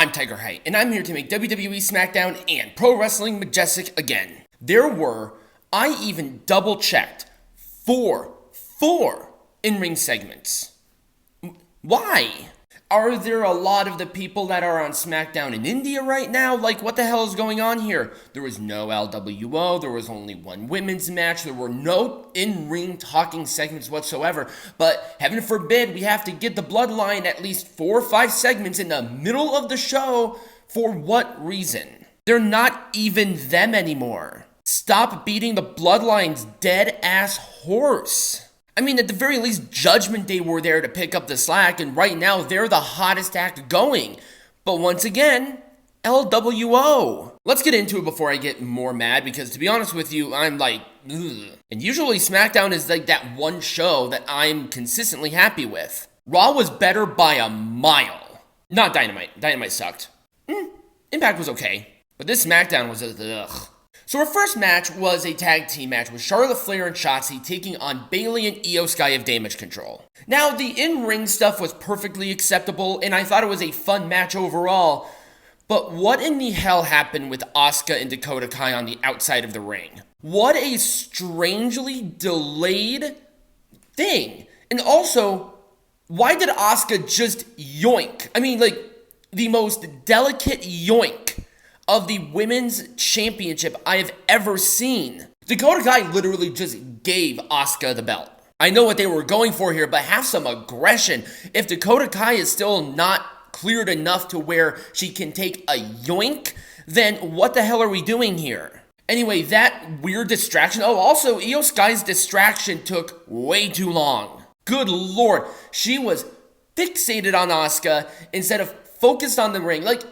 I'm Tiger Height, and I'm here to make WWE Smackdown and Pro Wrestling Majestic again. I even double-checked, four in-ring segments. Why? Are there a lot of the people that are on SmackDown in India right now? Like, what the hell is going on here? There was no LWO, there was only one women's match, there were no in-ring talking segments whatsoever, but heaven forbid we have to get the Bloodline at least 4 or 5 segments in the middle of the show. For what reason? They're not even them anymore. Stop beating the Bloodline's dead-ass horse. I mean, at the very least, Judgement Day were there to pick up the slack, and right now, they're the hottest act going. But once again, LWO. Let's get into it before I get more mad, because to be honest with you, I'm like, ugh. And usually, SmackDown is like that one show that I'm consistently happy with. Raw was better by a mile. Not Dynamite. Dynamite sucked. Impact was okay. But this SmackDown was ugh. So our first match was a tag team match with Charlotte Flair and Shotzi taking on Bayley and Io Sky of Damage Control. Now, the in-ring stuff was perfectly acceptable, and I thought it was a fun match overall, but what in the hell happened with Asuka and Dakota Kai on the outside of the ring? What a strangely delayed thing. And also, why did Asuka just yoink? I mean, like, the most delicate yoink of the women's championship I have ever seen. Dakota Kai literally just gave Asuka the belt. I know what they were going for here, but have some aggression. If Dakota Kai is still not cleared enough to where she can take a yoink, then what the hell are we doing here? Anyway, that weird distraction. Oh, also, Io Sky's distraction took way too long. Good lord, she was fixated on Asuka instead of focused on the ring. Like,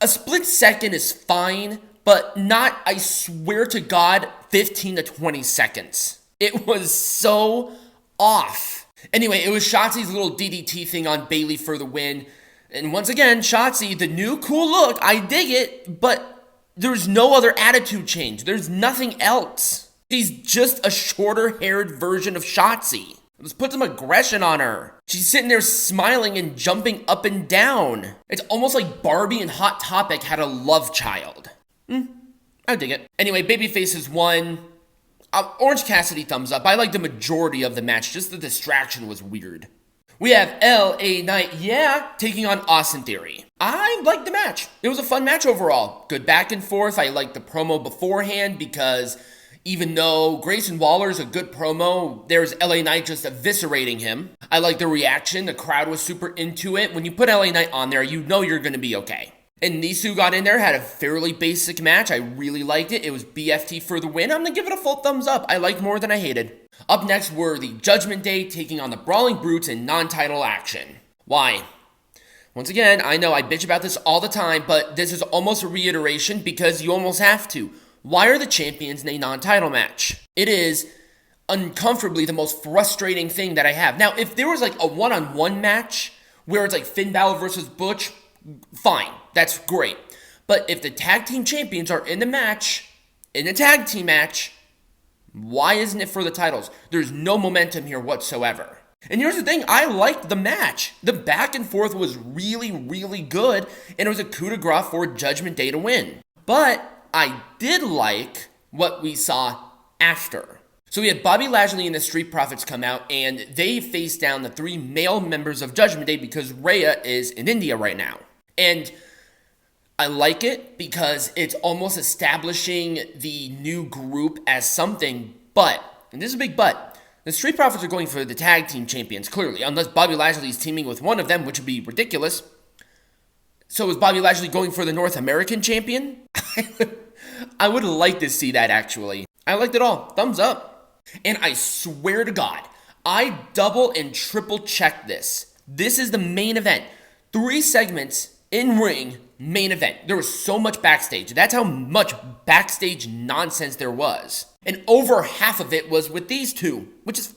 a split second is fine, but not, I swear to God, 15 to 20 seconds. It was so off. Anyway, it was Shotzi's little DDT thing on Bayley for the win. And once again, Shotzi, the new cool look, I dig it, but there's no other attitude change. There's nothing else. She's just a shorter-haired version of Shotzi. Let's put some aggression on her. She's sitting there smiling and jumping up and down. It's almost like Barbie and Hot Topic had a love child. I dig it. Anyway, Babyface won. Orange Cassidy thumbs up. I like the majority of the match. Just the distraction was weird. We have LA Knight, taking on Austin Theory. I liked the match. It was a fun match overall. Good back and forth. I liked the promo beforehand because even though Grayson Waller's a good promo, there's LA Knight just eviscerating him. I like the reaction. The crowd was super into it. When you put LA Knight on there, you know you're going to be okay. And these two got in there, had a fairly basic match. I really liked it. It was BFT for the win. I'm going to give it a full thumbs up. I liked more than I hated. Up next were the Judgement Day taking on the Brawling Brutes in non-title action. Why? Once again, I know I bitch about this all the time, but this is almost a reiteration because you almost have to. Why are the champions in a non-title match? It is uncomfortably the most frustrating thing that I have. Now, if there was like a one-on-one match where it's like Finn Balor versus Butch, fine, that's great. But if the tag team champions are in the match, in a tag team match, why isn't it for the titles? There's no momentum here whatsoever. And here's the thing, I liked the match. The back and forth was really, really good, and it was a coup de grace for Judgment Day to win. But I did like what we saw after. So we had Bobby Lashley and the Street Profits come out, and they faced down the 3 male members of Judgment Day because Rhea is in India right now. And I like it because it's almost establishing the new group as something, but, and this is a big but, the Street Profits are going for the tag team champions, clearly, unless Bobby Lashley is teaming with one of them, which would be ridiculous. So is Bobby Lashley going for the North American champion? I would like to see that, actually. I liked it all. Thumbs up. And I swear to God, I double and triple checked this. This is the main event. 3 segments in ring, main event. There was so much backstage. That's how much backstage nonsense there was. And over half of it was with these two, which is,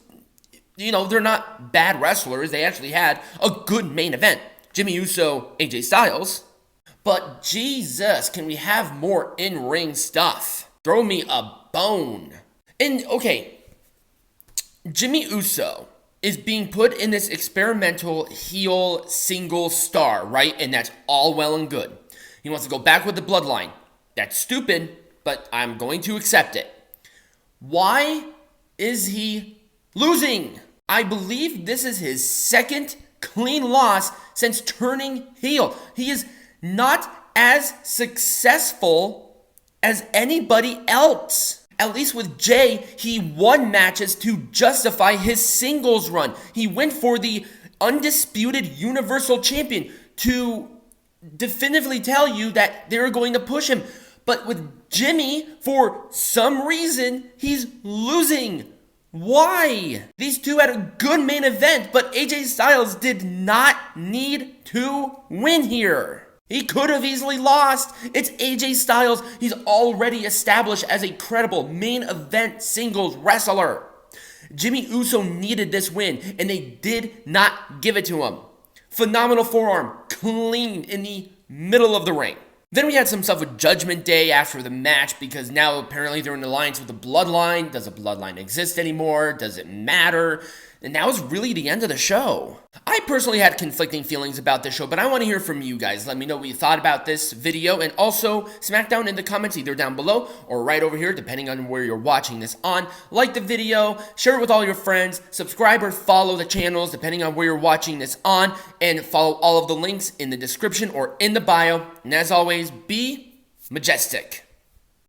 you know, they're not bad wrestlers. They actually had a good main event. Jimmy Uso, AJ Styles. But Jesus, can we have more in-ring stuff? Throw me a bone. And okay, Jimmy Uso is being put in this experimental heel single star, right? And that's all well and good. He wants to go back with the bloodline. That's stupid, but I'm going to accept it. Why is he losing? I believe this is his second clean loss since turning heel. He is not as successful as anybody else. At least with Jay, he won matches to justify his singles run. He went for the undisputed Universal Champion to definitively tell you that they're going to push him. But with Jimmy, for some reason, he's losing. Why? These two had a good main event, but AJ Styles did not need to win here. He could have easily lost. It's AJ Styles. He's already established as a credible main event singles wrestler. Jimmy Uso needed this win, and they did not give it to him. Phenomenal forearm, clean in the middle of the ring. Then we had some stuff with Judgment Day after the match because now apparently they're in alliance with the Bloodline. Does the Bloodline exist anymore? Does it matter? And that was really the end of the show. I personally had conflicting feelings about this show, but I want to hear from you guys. Let me know what you thought about this video, and also Smackdown in the comments either down below or right over here, depending on where you're watching this on. Like the video, share it with all your friends, subscribe or follow the channels, depending on where you're watching this on, and follow all of the links in the description or in the bio. And as always, be majestic.